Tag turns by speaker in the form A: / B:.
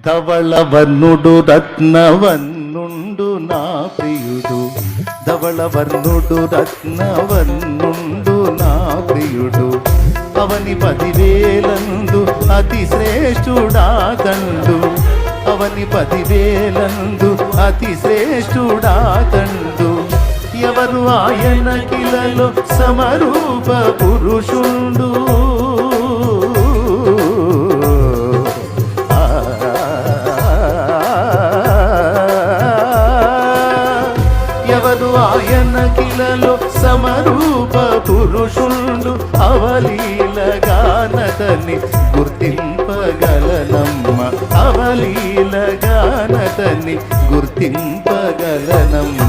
A: ధవళవర్ణుడు రత్నవర్ణుండు నా ప్రియుడు, ధవళవర్ణుడు రత్నవర్ణుండు నా ప్రియుడు, అవని 10,000 అతి శ్రేష్ఠుడాతండు, అవని 10,000 అతి శ్రేష్ఠుడాతండు. ఎవరు ఆయన కిలలో సమరూప పురుషుండు, ఎవరు ఆయన కిలలో సమరూప పురుషుండు, అవలీలగానతని గుర్తింపగలనమ్మ, అవలీలగానతని గుర్తింపగలనమ్మ.